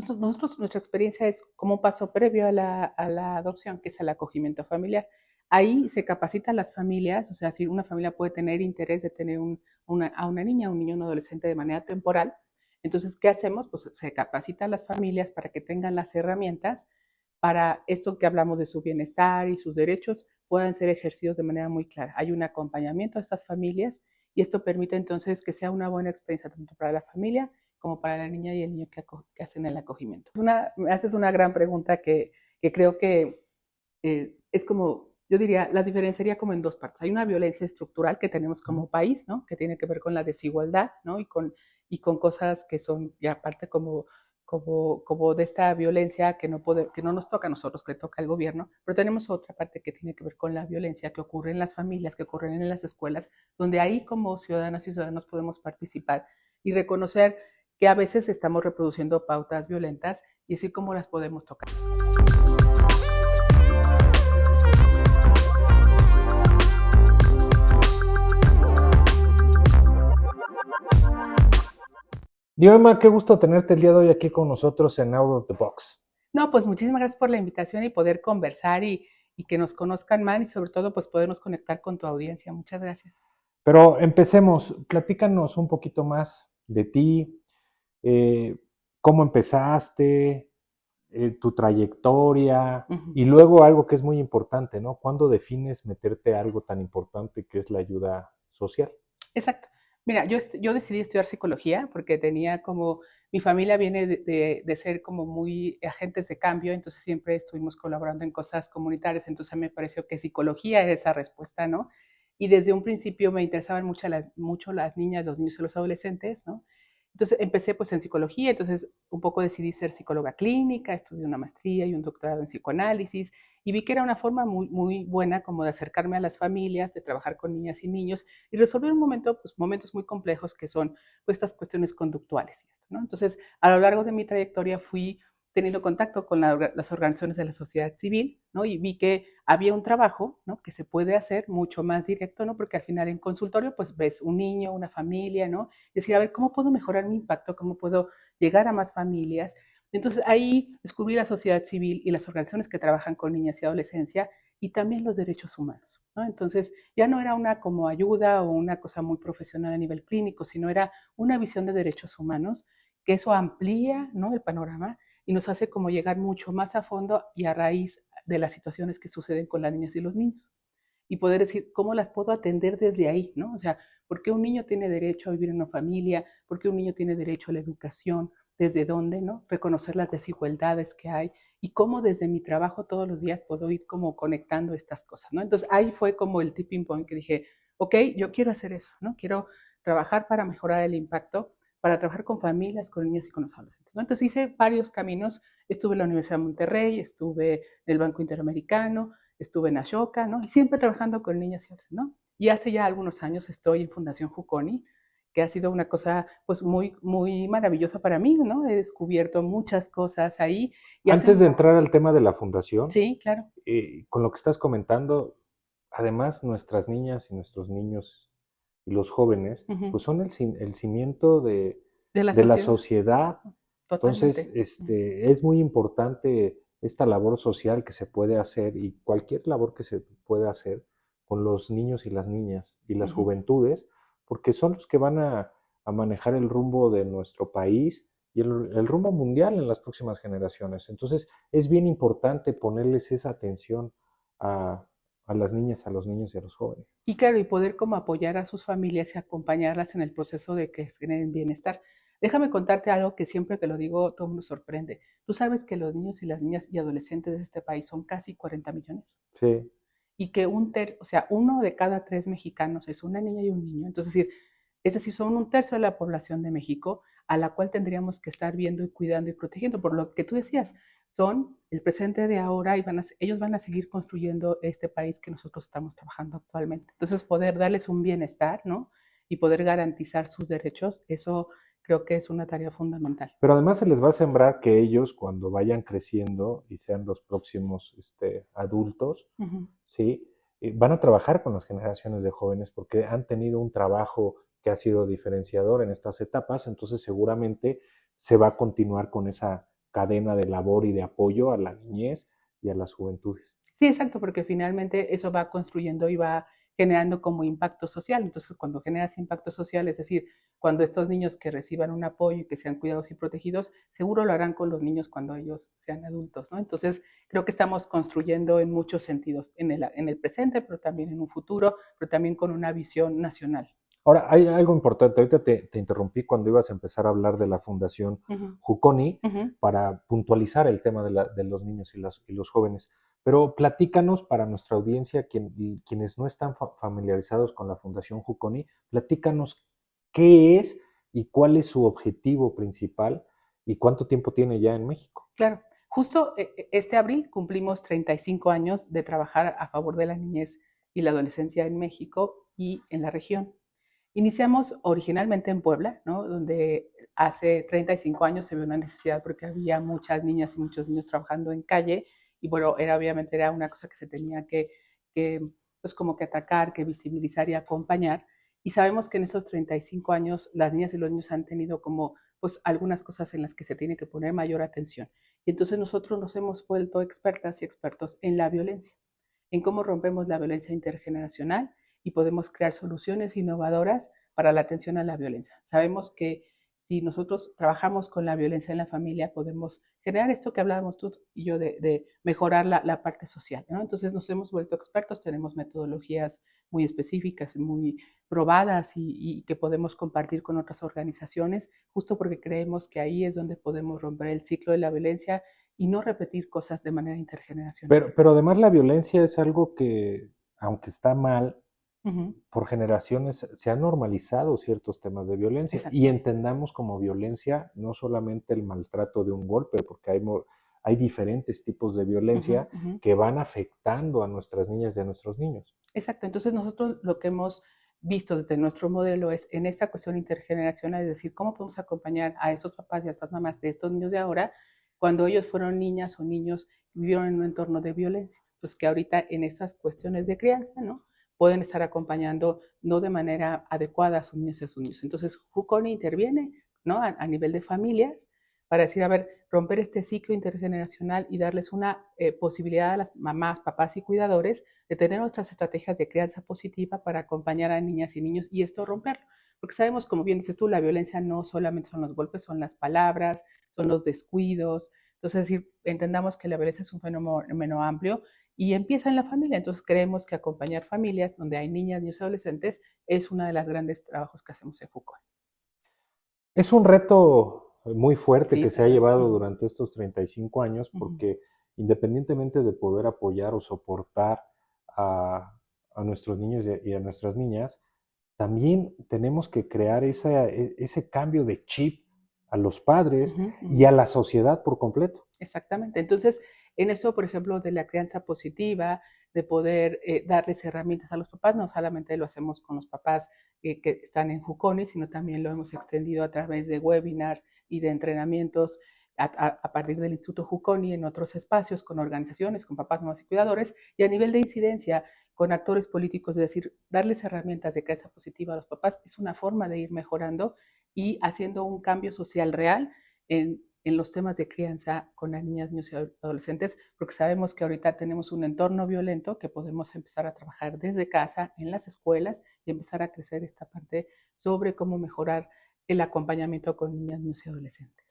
Nuestra experiencia es como un paso previo a la adopción, que es el acogimiento familiar. Ahí se capacita a las familias, o sea, si una familia puede tener interés de tener a una niña, un niño, un adolescente de manera temporal, entonces, ¿qué hacemos? Pues se capacita a las familias para que tengan las herramientas para esto que hablamos de su bienestar y sus derechos puedan ser ejercidos de manera muy clara. Hay un acompañamiento a estas familias y esto permite entonces que sea una buena experiencia tanto para la familia como para la niña y el niño que hacen el acogimiento. Me haces una gran pregunta que creo que es como, yo diría, la diferenciaría como en dos partes. Hay una violencia estructural que tenemos como país, ¿no? Que tiene que ver con la desigualdad, ¿no? Y con cosas que son, ya aparte como de esta violencia que no nos toca a nosotros, que toca al gobierno, pero tenemos otra parte que tiene que ver con la violencia que ocurre en las familias, que ocurre en las escuelas, donde ahí como ciudadanas y ciudadanos podemos participar y reconocer que a veces estamos reproduciendo pautas violentas y decir cómo las podemos tocar. Dioema, qué gusto tenerte el día de hoy aquí con nosotros en Out of the Box. No, pues muchísimas gracias por la invitación y poder conversar y que nos conozcan más y sobre todo pues podernos conectar con tu audiencia. Muchas gracias. Pero empecemos, platícanos un poquito más de ti, eh, cómo empezaste, tu trayectoria y luego algo que es muy importante, ¿no? ¿Cuándo defines meterte a algo tan importante que es la ayuda social? Exacto. Mira, yo decidí estudiar psicología porque tenía como, mi familia viene de ser como muy agentes de cambio, entonces siempre estuvimos colaborando en cosas comunitarias, entonces me pareció que psicología era esa respuesta, ¿no? Y desde un principio me interesaban mucho las niñas, los niños y los adolescentes, ¿no? Entonces empecé pues en psicología, entonces un poco decidí ser psicóloga clínica, estudié una maestría y un doctorado en psicoanálisis y vi que era una forma muy buena como de acercarme a las familias, de trabajar con niñas y niños y resolver pues, momentos muy complejos que son pues, estas cuestiones conductuales. ¿No? Entonces, a lo largo de mi trayectoria fui teniendo contacto con las organizaciones de la sociedad civil, ¿no? Y vi que había un trabajo, ¿no? Que se puede hacer mucho más directo, ¿no? Porque al final en consultorio, pues ves un niño, una familia, ¿no? Y decir, a ver, ¿cómo puedo mejorar mi impacto? ¿Cómo puedo llegar a más familias? Entonces ahí descubrí la sociedad civil y las organizaciones que trabajan con niñas y adolescencia y también los derechos humanos, ¿no? Entonces ya no era una como ayuda o una cosa muy profesional a nivel clínico, sino era una visión de derechos humanos, que eso amplía, ¿no? El panorama y nos hace como llegar mucho más a fondo y a raíz de las situaciones que suceden con las niñas y los niños. Y poder decir cómo las puedo atender desde ahí, ¿no? O sea, ¿por qué un niño tiene derecho a vivir en una familia? ¿Por qué un niño tiene derecho a la educación? ¿Desde dónde, no? Reconocer las desigualdades que hay y cómo desde mi trabajo todos los días puedo ir como conectando estas cosas, ¿no? Entonces ahí fue como el tipping point que dije, ok, yo quiero hacer eso, ¿no? Quiero trabajar para mejorar el impacto, para trabajar con familias, con niños y con los adolescentes, ¿no? Entonces hice varios caminos, estuve en la Universidad de Monterrey, estuve en el Banco Interamericano, estuve en Ashoka, ¿no? Y siempre trabajando con niñas y adolescentes, ¿no? Y hace ya algunos años estoy en Fundación Juconi, que ha sido una cosa pues muy maravillosa para mí, ¿no? He descubierto muchas cosas ahí. Y Antes de hacen... entrar al tema de la fundación, Sí, claro. con lo que estás comentando, además nuestras niñas y nuestros niños y los jóvenes, pues son el cimiento De la de la sociedad, sociedad. Entonces, totalmente. es muy importante esta labor social que se puede hacer y cualquier labor que se puede hacer con los niños y las niñas y las juventudes, porque son los que van a manejar el rumbo de nuestro país y el rumbo mundial en las próximas generaciones. Entonces, es bien importante ponerles esa atención a, a las niñas, a los niños y a los jóvenes. Y claro, y poder como apoyar a sus familias y acompañarlas en el proceso de que generen bienestar. Déjame contarte algo que siempre que lo digo todo el mundo sorprende. Tú sabes que los niños y las niñas y adolescentes de este país son casi 40 millones Sí, y que o sea, uno de cada tres mexicanos es una niña y un niño. Entonces, es decir, son un tercio de la población de México a la cual tendríamos que estar viendo y cuidando y protegiendo. Por lo que tú decías, son el presente de ahora y ellos van a seguir construyendo este país que nosotros estamos trabajando actualmente. Entonces, poder darles un bienestar, ¿no? Y poder garantizar sus derechos, eso creo que es una tarea fundamental. pero además se les va a sembrar que ellos cuando vayan creciendo y sean los próximos adultos, Uh -huh. ¿sí? Van a trabajar con las generaciones de jóvenes porque han tenido un trabajo que ha sido diferenciador en estas etapas, entonces seguramente se va a continuar con esa cadena de labor y de apoyo a la niñez y a las juventudes. Sí, exacto, porque finalmente eso va construyendo y va generando como impacto social. Entonces, cuando generas impacto social, es decir, cuando estos niños que reciban un apoyo y que sean cuidados y protegidos, seguro lo harán con los niños cuando ellos sean adultos, ¿no? Entonces, creo que estamos construyendo en muchos sentidos, en el presente, pero también en un futuro, pero también con una visión nacional. Ahora, hay algo importante. Ahorita te interrumpí cuando ibas a empezar a hablar de la Fundación Ujú, Juconi ujú. para puntualizar el tema de los niños y los jóvenes. Pero platícanos para nuestra audiencia, quienes no están familiarizados con la Fundación Juconi, platícanos qué es y cuál es su objetivo principal y cuánto tiempo tiene ya en México. Claro, justo este abril cumplimos 35 años de trabajar a favor de la niñez y la adolescencia en México y en la región. Iniciamos originalmente en Puebla, ¿no? Donde hace 35 años se vio una necesidad porque había muchas niñas y muchos niños trabajando en calle y bueno, obviamente era una cosa que se tenía que pues como que atacar, que visibilizar y acompañar. Y sabemos que en esos 35 años las niñas y los niños han tenido como pues algunas cosas en las que se tiene que poner mayor atención. Y entonces nosotros nos hemos vuelto expertas y expertos en la violencia, en cómo rompemos la violencia intergeneracional y podemos crear soluciones innovadoras para la atención a la violencia. Sabemos que si nosotros trabajamos con la violencia en la familia, podemos generar esto que hablábamos tú y yo de mejorar la parte social, ¿no? Entonces nos hemos vuelto expertos, tenemos metodologías muy específicas, muy probadas y que podemos compartir con otras organizaciones, justo porque creemos que ahí es donde podemos romper el ciclo de la violencia y no repetir cosas de manera intergeneracional. Pero además la violencia es algo que, aunque está mal, Ujú, por generaciones se han normalizado ciertos temas de violencia y exacto. entendamos como violencia no solamente el maltrato de un golpe, porque hay diferentes tipos de Ujú, violencia ujú. que van afectando a nuestras niñas y a nuestros niños. Exacto. Entonces nosotros lo que hemos visto desde nuestro modelo es en esta cuestión intergeneracional, es decir, cómo podemos acompañar a esos papás y a estas mamás de estos niños de ahora cuando ellos fueron niñas o niños y vivieron en un entorno de violencia. Pues que ahorita en estas cuestiones de crianza, ¿no? Pueden estar acompañando no de manera adecuada a sus niños y a sus niños. Entonces, Juconi interviene, ¿no? A nivel de familias para decir, a ver, romper este ciclo intergeneracional y darles una posibilidad a las mamás, papás y cuidadores de tener otras estrategias de crianza positiva para acompañar a niñas y niños y esto romperlo. Porque sabemos, como bien dices tú, la violencia no solamente son los golpes, son las palabras, son los descuidos. Entonces, es decir, entendamos que la violencia es un fenómeno amplio y empieza en la familia. Entonces, creemos que acompañar familias donde hay niñas, niños y adolescentes es uno de los grandes trabajos que hacemos en Foucault. Es un reto muy fuerte Sí, que se ha también. llevado Uh-huh, durante estos 35 años uh-huh. porque independientemente de poder apoyar o soportar a, a nuestros niños y a nuestras niñas, también tenemos que crear ese cambio de chip a los padres Uh-huh, y uh-huh. a la sociedad por completo. Exactamente. Entonces, en eso, por ejemplo, de la crianza positiva, de poder darles herramientas a los papás, no solamente lo hacemos con los papás que están en Juconi, sino también lo hemos extendido a través de webinars y de entrenamientos a partir del Instituto Juconi en otros espacios, con organizaciones, con papás, mamás y cuidadores, y a nivel de incidencia con actores políticos, es decir, darles herramientas de crianza positiva a los papás es una forma de ir mejorando y haciendo un cambio social real en los temas de crianza con las niñas, niños y adolescentes, porque sabemos que ahorita tenemos un entorno violento que podemos empezar a trabajar desde casa, en las escuelas, y empezar a crecer esta parte sobre cómo mejorar el acompañamiento con niñas, niños y adolescentes.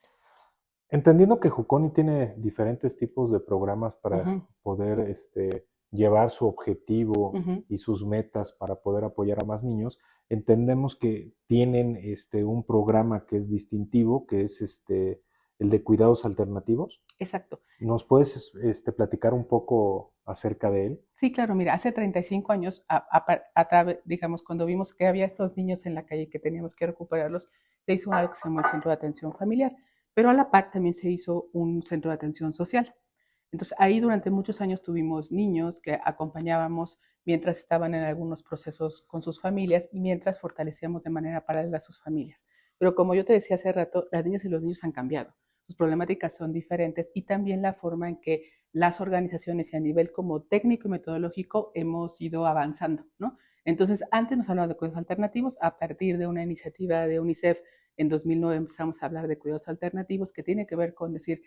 Entendiendo que Juconi tiene diferentes tipos de programas para Uh-huh, poder llevar su objetivo uh-huh. y sus metas para poder apoyar a más niños, entendemos que tienen un programa que es distintivo, que es el de cuidados alternativos. Exacto. ¿Nos puedes platicar un poco acerca de él? Sí, claro, mira, hace 35 años, digamos, cuando vimos que había estos niños en la calle que teníamos que recuperarlos, se hizo algo que se llamó el Centro de Atención Familiar, pero a la par también se hizo un centro de atención social. Entonces, ahí durante muchos años tuvimos niños que acompañábamos mientras estaban en algunos procesos con sus familias y mientras fortalecíamos de manera paralela a sus familias. Pero como yo te decía hace rato, las niñas y los niños han cambiado, sus problemáticas son diferentes y también la forma en que las organizaciones y a nivel como técnico y metodológico hemos ido avanzando, ¿no? Entonces, antes nos hablaban de cuidados alternativos, a partir de una iniciativa de UNICEF en 2009 empezamos a hablar de cuidados alternativos que tiene que ver con decir,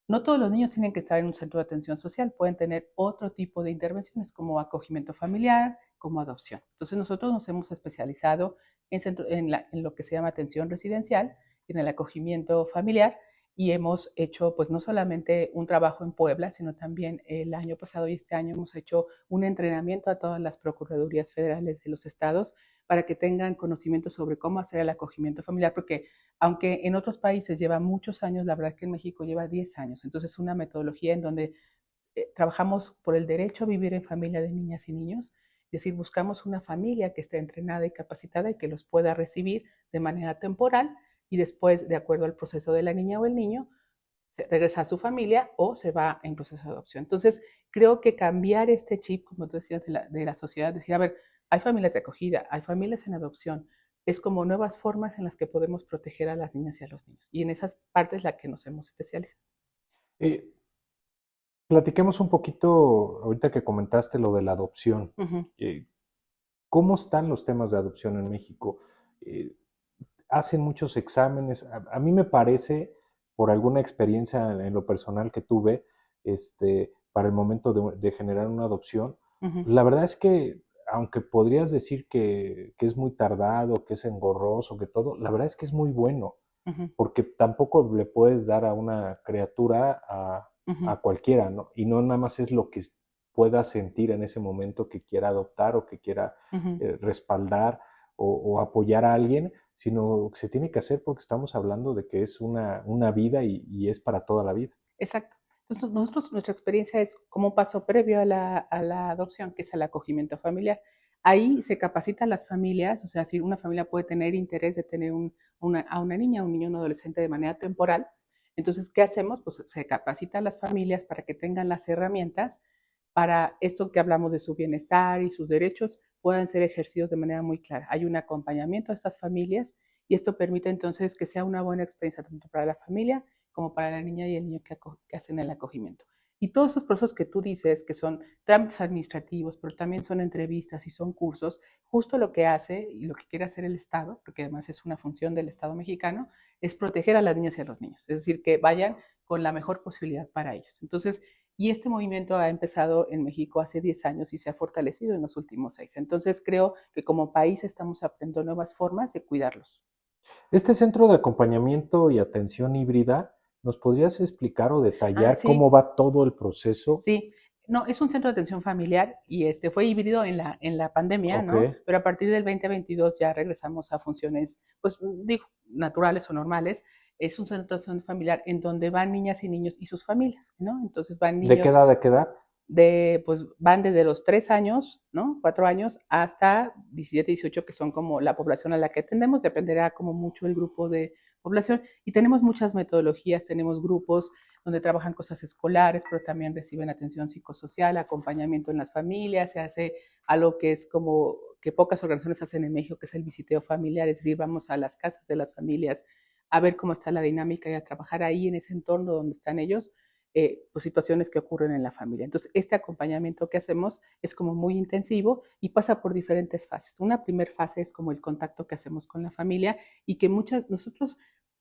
No todos los niños tienen que estar en un centro de atención social, pueden tener otro tipo de intervenciones como acogimiento familiar, como adopción. Entonces nosotros nos hemos especializado en lo que se llama atención residencial, en el acogimiento familiar, y hemos hecho pues no solamente un trabajo en Puebla, sino también el año pasado y este año hemos hecho un entrenamiento a todas las procuradurías federales de los estados para que tengan conocimiento sobre cómo hacer el acogimiento familiar, porque aunque en otros países lleva muchos años, la verdad es que en México lleva 10 años. Entonces es una metodología en donde trabajamos por el derecho a vivir en familia de niñas y niños, es decir, buscamos una familia que esté entrenada y capacitada y que los pueda recibir de manera temporal y después, de acuerdo al proceso de la niña o el niño, regresa a su familia o se va en proceso de adopción. Entonces, creo que cambiar este chip, como tú decías, de la sociedad, decir, a ver, hay familias de acogida, hay familias en adopción, es como nuevas formas en las que podemos proteger a las niñas y a los niños. Y en esas partes es la que nos hemos especializado. Eh, Platiquemos un poquito, ahorita que comentaste lo de la adopción. Uh -huh. eh, ¿Cómo están los temas de adopción en México? Eh, ¿Hacen muchos exámenes? A mí me parece, por alguna experiencia en lo personal que tuve, para el momento de generar una adopción, Uh -huh. la verdad es que, aunque podrías decir que es muy tardado, que es engorroso, que todo, la verdad es que es muy bueno, Uh -huh. porque tampoco le puedes dar a una criatura Uh -huh. a cualquiera, ¿no? Y no nada más es lo que pueda sentir en ese momento que quiera adoptar o que quiera Uh -huh. respaldar o apoyar a alguien, sino que se tiene que hacer porque estamos hablando de que es una vida y es para toda la vida. Exacto. Entonces, nosotros, nuestra experiencia es como un paso previo a la adopción, que es el acogimiento familiar. Ahí se capacita a las familias, o sea, si una familia puede tener interés de tener a una niña, un niño, un adolescente de manera temporal, entonces, ¿qué hacemos? Pues se capacita a las familias para que tengan las herramientas para esto que hablamos de su bienestar y sus derechos puedan ser ejercidos de manera muy clara. Hay un acompañamiento a estas familias y esto permite entonces que sea una buena experiencia tanto para la familia como para la niña y el niño que hacen el acogimiento. Y todos esos procesos que tú dices, que son trámites administrativos, pero también son entrevistas y son cursos, justo lo que hace y lo que quiere hacer el Estado, porque además es una función del Estado mexicano, es proteger a las niñas y a los niños, es decir, que vayan con la mejor posibilidad para ellos. Entonces, y este movimiento ha empezado en México hace 10 años y se ha fortalecido en los últimos 6. Entonces creo que como país estamos aprendiendo nuevas formas de cuidarlos. Este centro de acompañamiento y atención híbrida, ¿nos podrías explicar o Ah, detallar cómo sí, va todo el proceso? sí. No, es un centro de atención familiar y fue híbrido en la pandemia, Ok, ¿no? Pero a partir del 2022 ya regresamos a funciones, pues digo, naturales o normales. Es un centro de atención familiar en donde van niñas y niños y sus familias, ¿no? Entonces van ¿de qué niños edad a qué edad? pues van desde los 3 años, ¿no? 4 años hasta 17, 18, que son como la población a la que atendemos, dependerá como mucho el grupo de población. Y tenemos muchas metodologías, tenemos grupos donde trabajan cosas escolares, pero también reciben atención psicosocial, acompañamiento en las familias, se hace algo que es como que pocas organizaciones hacen en México, que es el visiteo familiar, es decir, vamos a las casas de las familias a ver cómo está la dinámica y a trabajar ahí en ese entorno donde están ellos pues, situaciones que ocurren en la familia. Entonces, este acompañamiento que hacemos es como muy intensivo y pasa por diferentes fases. Una primera fase es como el contacto que hacemos con la familia y que nosotros,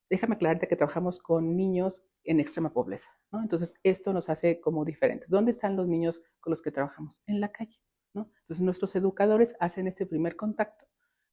déjame aclararte que trabajamos con niños en extrema pobreza, ¿no? Entonces, esto nos hace como diferentes. ¿Dónde están los niños con los que trabajamos? En la calle, ¿no? Entonces, nuestros educadores hacen este primer contacto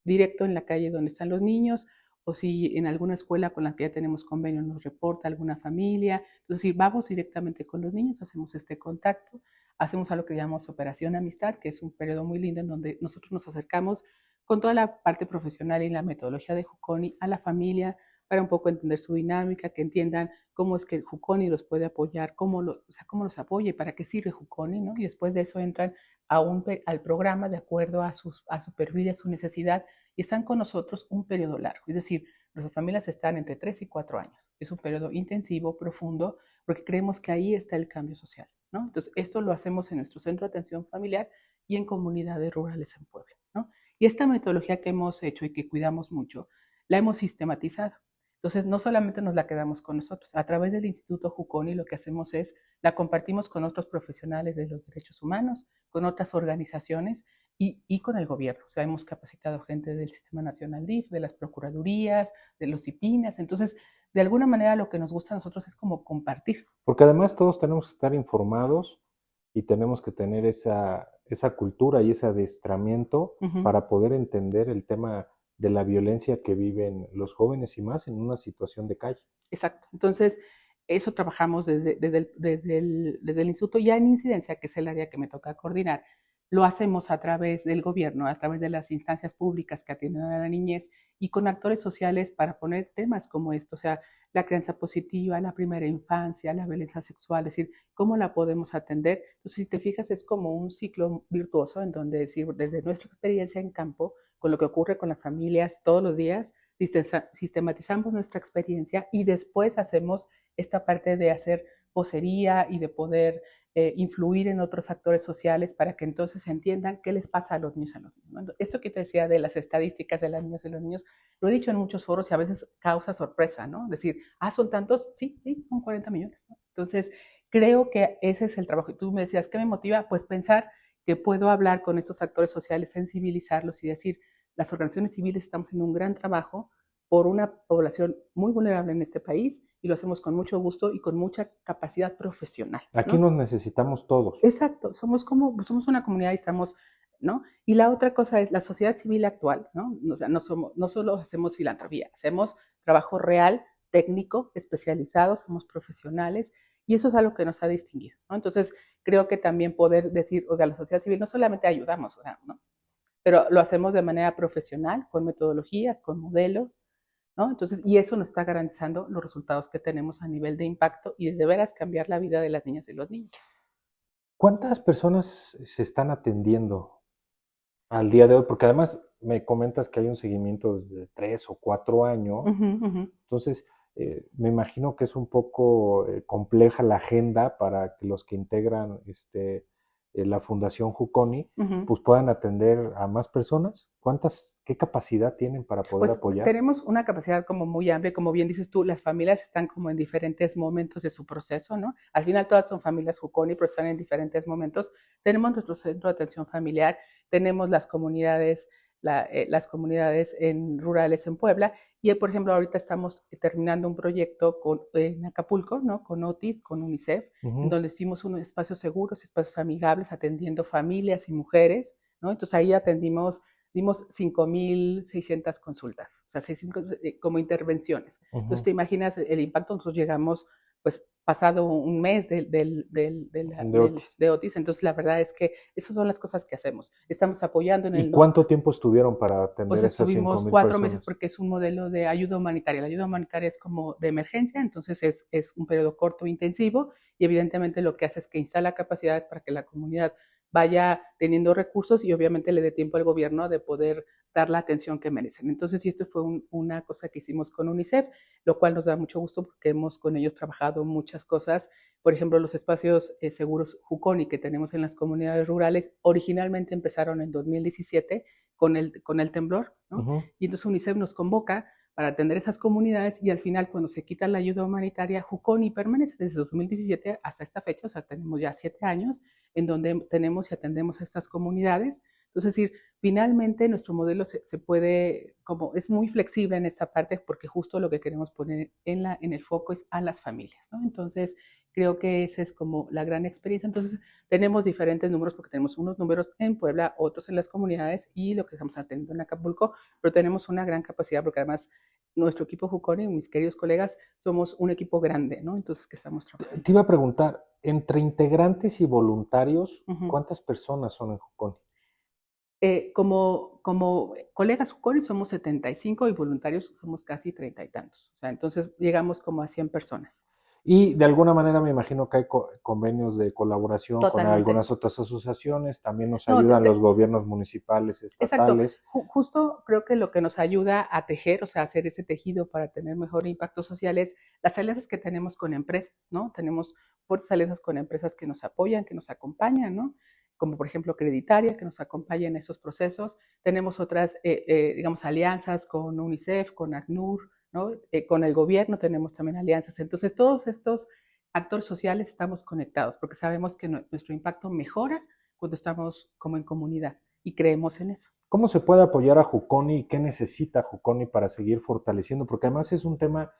directo en la calle donde están los niños, o si en alguna escuela con la que ya tenemos convenio nos reporta alguna familia. Entonces, si vamos directamente con los niños, hacemos este contacto, hacemos algo que llamamos Operación Amistad, que es un periodo muy lindo en donde nosotros nos acercamos con toda la parte profesional y la metodología de Juconi a la familia para un poco entender su dinámica, que entiendan cómo es que el Juconi los puede apoyar, cómo los apoya y para qué sirve Juconi, ¿no? Y después de eso entran al programa de acuerdo a su perfil y a su necesidad y están con nosotros un periodo largo. Es decir, nuestras familias están entre 3 y 4 años. Es un periodo intensivo, profundo, porque creemos que ahí está el cambio social, ¿no? Entonces, esto lo hacemos en nuestro centro de atención familiar y en comunidades rurales en Puebla, ¿no? Y esta metodología que hemos hecho y que cuidamos mucho, la hemos sistematizado. Entonces, no solamente nos la quedamos con nosotros. A través del Instituto Juconi lo que hacemos es la compartimos con otros profesionales de los derechos humanos, con otras organizaciones y con el gobierno. O sea, hemos capacitado gente del Sistema Nacional DIF, de las Procuradurías, de los IPINAS. Entonces, de alguna manera lo que nos gusta a nosotros es como compartir. Porque además todos tenemos que estar informados y tenemos que tener esa cultura y ese adiestramiento para poder entender el tema de la violencia que viven los jóvenes y más en una situación de calle. Exacto. Entonces, eso trabajamos desde el instituto. Ya en incidencia, que es el área que me toca coordinar, lo hacemos a través del gobierno, a través de las instancias públicas que atienden a la niñez y con actores sociales para poner temas como esto, o sea, la crianza positiva, la primera infancia, la violencia sexual, es decir, cómo la podemos atender. Entonces, si te fijas, es como un ciclo virtuoso en donde decir, desde nuestra experiencia en campo, con lo que ocurre con las familias todos los días, sistematizamos nuestra experiencia y después hacemos esta parte de hacer vocería y de poder influir en otros actores sociales para que entonces entiendan qué les pasa a los niños. Esto que te decía de las estadísticas de las niñas y los niños, lo he dicho en muchos foros y a veces causa sorpresa, ¿no? Decir, son tantos, sí, son 40 millones. ¿No? Entonces, creo que ese es el trabajo. Y tú me decías, ¿qué me motiva? Pues pensar que puedo hablar con estos actores sociales, sensibilizarlos y decir, las organizaciones civiles estamos haciendo un gran trabajo por una población muy vulnerable en este país y lo hacemos con mucho gusto y con mucha capacidad profesional. Aquí ¿no? nos necesitamos todos. Exacto, somos una comunidad y estamos, ¿no? Y la otra cosa es la sociedad civil actual, ¿no? O sea, no solo hacemos filantropía, hacemos trabajo real, técnico, especializado, somos profesionales y eso es algo que nos ha distinguido, ¿no? Entonces, creo que también poder decir, oiga, la sociedad civil no solamente ayudamos, o sea, ¿no? Pero lo hacemos de manera profesional, con metodologías, con modelos, ¿no? Entonces, y eso nos está garantizando los resultados que tenemos a nivel de impacto y de veras cambiar la vida de las niñas y los niños. ¿Cuántas personas se están atendiendo al día de hoy? Porque además me comentas que hay un seguimiento desde 3 o 4 años. Entonces, me imagino que es un poco compleja la agenda para que los que integran la Fundación Juconi pues puedan atender a más personas. ¿Qué capacidad tienen para poder Pues apoyar? tenemos una capacidad como muy amplia, como bien dices tú, las familias están como en diferentes momentos de su proceso, ¿no? Al final todas son familias Juconi, pero están en diferentes momentos. Tenemos nuestro centro de atención familiar, tenemos las comunidades rurales en Puebla y, por ejemplo, ahorita estamos terminando un proyecto en Acapulco, ¿no? Con Otis, con UNICEF, en donde hicimos unos espacios seguros, espacios amigables, atendiendo familias y mujeres, ¿no? Entonces ahí dimos 5.600 consultas, o sea, como intervenciones. Entonces, te imaginas el impacto. Nosotros llegamos, pues, pasado un mes de Otis. Entonces, la verdad es que esas son las cosas que hacemos. Estamos apoyando en ¿Y el... cuánto tiempo estuvieron para atender Pues esas estuvimos 5,000 4 meses personas? porque es un modelo de ayuda humanitaria. La ayuda humanitaria es como de emergencia, entonces es un periodo corto, intensivo, y evidentemente lo que hace es que instala capacidades para que la comunidad vaya teniendo recursos y obviamente le dé tiempo al gobierno de poder dar la atención que merecen. Entonces, esto fue una cosa que hicimos con UNICEF, lo cual nos da mucho gusto porque hemos con ellos trabajado muchas cosas. Por ejemplo, los espacios seguros Juconi que tenemos en las comunidades rurales originalmente empezaron en 2017 con el temblor, ¿no? Y entonces UNICEF nos convoca para atender esas comunidades y al final cuando se quita la ayuda humanitaria, Juconi permanece desde 2017 hasta esta fecha, o sea, tenemos ya 7 años en donde tenemos y atendemos a estas comunidades. Entonces, es decir, finalmente nuestro modelo se puede, como es muy flexible en esta parte porque justo lo que queremos poner en el foco es a las familias, ¿no? Entonces, creo que esa es como la gran experiencia. Entonces, tenemos diferentes números porque tenemos unos números en Puebla, otros en las comunidades y lo que estamos atendiendo en Acapulco, pero tenemos una gran capacidad porque además nuestro equipo Juconi, mis queridos colegas, somos un equipo grande, ¿no? Entonces, que estamos trabajando. Te iba a preguntar, entre integrantes y voluntarios, ¿cuántas personas son en Juconi? Como colegas Juconi somos 75 y voluntarios somos casi 30 y tantos. O sea, entonces llegamos como a 100 personas. Y de alguna manera me imagino que hay convenios de colaboración con Totalmente. algunas otras asociaciones, también nos ayudan los gobiernos municipales, estatales. Exacto. Justo creo que lo que nos ayuda a tejer, o sea, hacer ese tejido para tener mejor impacto social es las alianzas que tenemos con empresas, ¿no? Tenemos fuertes alianzas con empresas que nos apoyan, que nos acompañan, ¿no? Como por ejemplo Creditaria, que nos acompaña en esos procesos. Tenemos otras, digamos, alianzas con UNICEF, con ACNUR, ¿no? Con el gobierno tenemos también alianzas. Entonces, todos estos actores sociales estamos conectados porque sabemos que nuestro impacto mejora cuando estamos como en comunidad y creemos en eso. ¿Cómo se puede apoyar a Juconi y qué necesita Juconi para seguir fortaleciendo? Porque además es un tema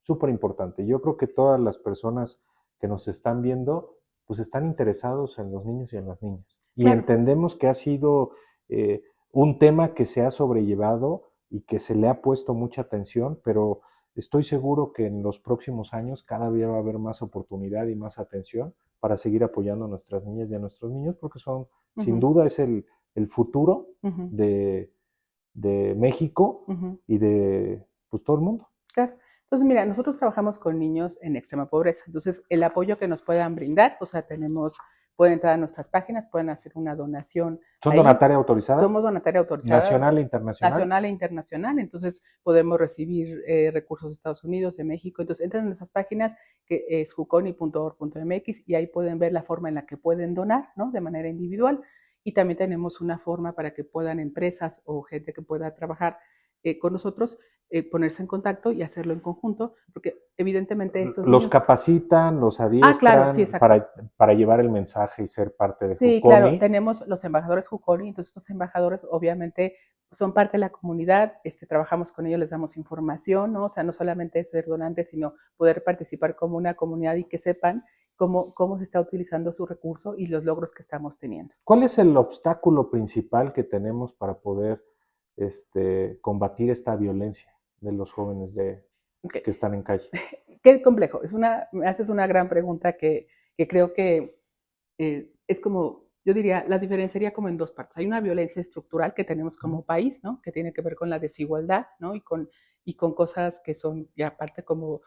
súper importante. Yo creo que todas las personas que nos están viendo, pues están interesados en los niños y en las niñas. Y Claro. entendemos que ha sido un tema que se ha sobrellevado y que se le ha puesto mucha atención, pero estoy seguro que en los próximos años cada día va a haber más oportunidad y más atención para seguir apoyando a nuestras niñas y a nuestros niños, porque son, sin duda, es el futuro de México y de pues, todo el mundo. Claro. Entonces, mira, nosotros trabajamos con niños en extrema pobreza. Entonces, el apoyo que nos puedan brindar, o sea, pueden entrar a nuestras páginas, pueden hacer una donación. ¿Son donataria autorizada? Somos donataria autorizada. ¿Nacional e internacional? Nacional e internacional. Entonces, podemos recibir recursos de Estados Unidos, de México. Entonces, entran a nuestras páginas, que es juconi.org.mx, y ahí pueden ver la forma en la que pueden donar, ¿no? De manera individual. Y también tenemos una forma para que puedan empresas o gente que pueda trabajar con nosotros ponerse en contacto y hacerlo en conjunto, porque evidentemente estos los niños... capacitan, los adiestran claro, sí, para llevar el mensaje y ser parte de Juconi. Sí, claro, tenemos los embajadores Juconi, entonces estos embajadores obviamente son parte de la comunidad, trabajamos con ellos, les damos información, ¿no? O sea, no solamente ser donantes, sino poder participar como una comunidad y que sepan cómo se está utilizando su recurso y los logros que estamos teniendo. ¿Cuál es el obstáculo principal que tenemos para poder combatir esta violencia de los jóvenes que están en calle? Qué complejo. Me haces una gran pregunta que creo que es como, yo diría, la diferenciaría como en dos partes. Hay una violencia estructural que tenemos como país, ¿no? Que tiene que ver con la desigualdad, ¿no? Y con cosas que son, y aparte como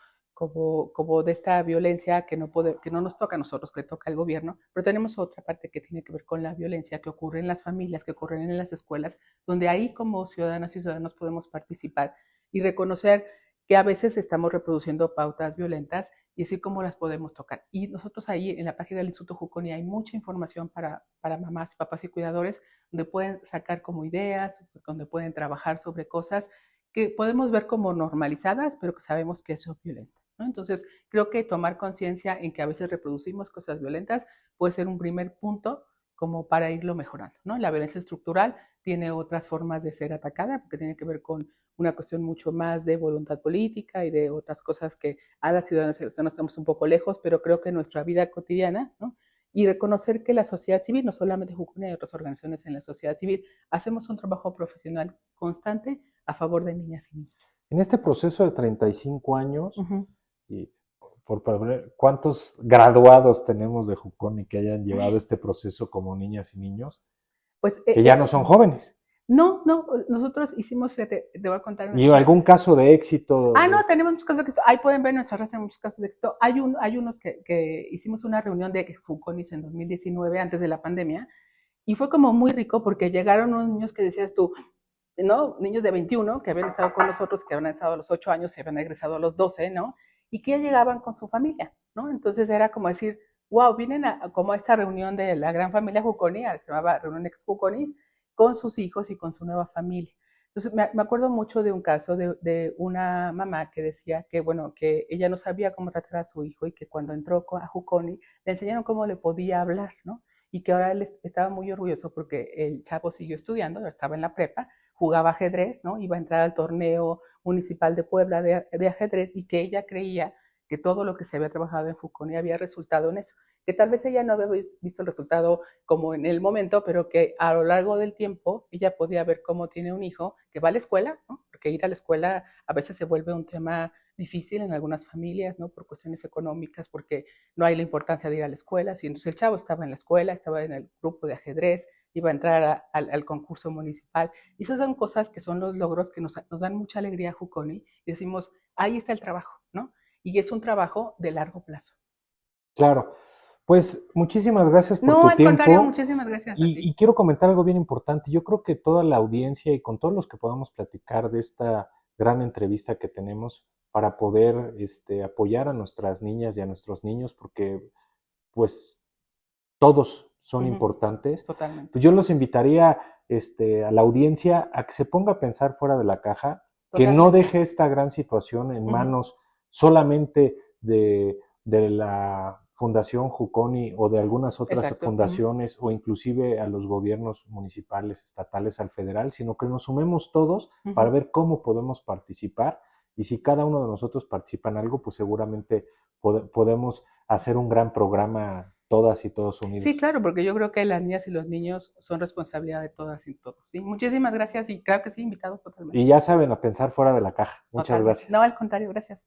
de esta violencia que no nos toca a nosotros, que le toca al gobierno, pero tenemos otra parte que tiene que ver con la violencia que ocurre en las familias, que ocurren en las escuelas, donde ahí como ciudadanas y ciudadanos podemos participar y reconocer que a veces estamos reproduciendo pautas violentas y decir cómo las podemos tocar. Y nosotros ahí en la página del Instituto Juconi hay mucha información para mamás, papás y cuidadores, donde pueden sacar como ideas, donde pueden trabajar sobre cosas que podemos ver como normalizadas, pero que sabemos que eso es violento, ¿no? Entonces, creo que tomar conciencia en que a veces reproducimos cosas violentas puede ser un primer punto como para irlo mejorando, ¿no? La violencia estructural tiene otras formas de ser atacada, porque tiene que ver con una cuestión mucho más de voluntad política y de otras cosas que a las ciudadanas y ciudadanos estamos un poco lejos, pero creo que en nuestra vida cotidiana, ¿no? Y reconocer que la sociedad civil, no solamente Juconi, hay otras organizaciones en la sociedad civil, hacemos un trabajo profesional constante a favor de niñas y niños. En este proceso de 35 años, y ¿cuántos graduados tenemos de Juconi que hayan llevado este proceso como niñas y niños? Pues, que ya no son jóvenes. No, nosotros hicimos, fíjate, te voy a contar. ¿Y algún caso de éxito? No, tenemos muchos casos de éxito. Ahí pueden ver nuestras redes, tenemos muchos casos de éxito. Hay unos que hicimos una reunión de Juconis en 2019, antes de la pandemia, y fue como muy rico porque llegaron unos niños que decías tú, ¿no? Niños de 21 que habían estado con nosotros, que habían estado a los 8 años, se habían egresado a los 12, ¿no? Y que ya llegaban con su familia, ¿no? Entonces era como decir, wow, vienen como a esta reunión de la gran familia Juconi, se llamaba Reunión Ex Juconis, con sus hijos y con su nueva familia. Entonces me acuerdo mucho de un caso de una mamá que decía que, bueno, que ella no sabía cómo tratar a su hijo y que cuando entró a Juconi le enseñaron cómo le podía hablar, ¿no? Y que ahora él estaba muy orgulloso porque el chavo siguió estudiando, estaba en la prepa, jugaba ajedrez, ¿no? Iba a entrar al torneo municipal de Puebla de ajedrez y que ella creía que todo lo que se había trabajado en Juconi había resultado en eso, que tal vez ella no había visto el resultado como en el momento, pero que a lo largo del tiempo ella podía ver cómo tiene un hijo que va a la escuela, ¿no? Porque ir a la escuela a veces se vuelve un tema difícil en algunas familias, ¿no? Por cuestiones económicas, porque no hay la importancia de ir a la escuela. Sí, entonces el chavo estaba en la escuela, estaba en el grupo de ajedrez, iba a entrar al concurso municipal. Y esas son cosas que son los logros que nos dan mucha alegría a Juconi y decimos, ahí está el trabajo, ¿no? Y es un trabajo de largo plazo. Claro. Pues muchísimas gracias por tu tiempo. No, al contrario, muchísimas gracias a ti. Y quiero comentar algo bien importante. Yo creo que toda la audiencia y con todos los que podamos platicar de esta gran entrevista que tenemos para poder apoyar a nuestras niñas y a nuestros niños, porque pues todos son importantes. Totalmente. Pues yo los invitaría a la audiencia a que se ponga a pensar fuera de la caja, que no deje esta gran situación en manos solamente de la Fundación Juconi o de algunas otras fundaciones o inclusive a los gobiernos municipales, estatales, al federal, sino que nos sumemos todos para ver cómo podemos participar Y si cada uno de nosotros participa en algo, pues seguramente podemos hacer un gran programa todas y todos unidos. Sí, claro, porque yo creo que las niñas y los niños son responsabilidad de todas y todos. ¿Sí? Muchísimas gracias y claro que sí, invitados totalmente. Y ya saben, a pensar fuera de la caja. Muchas Totalmente. gracias. No, al contrario, gracias.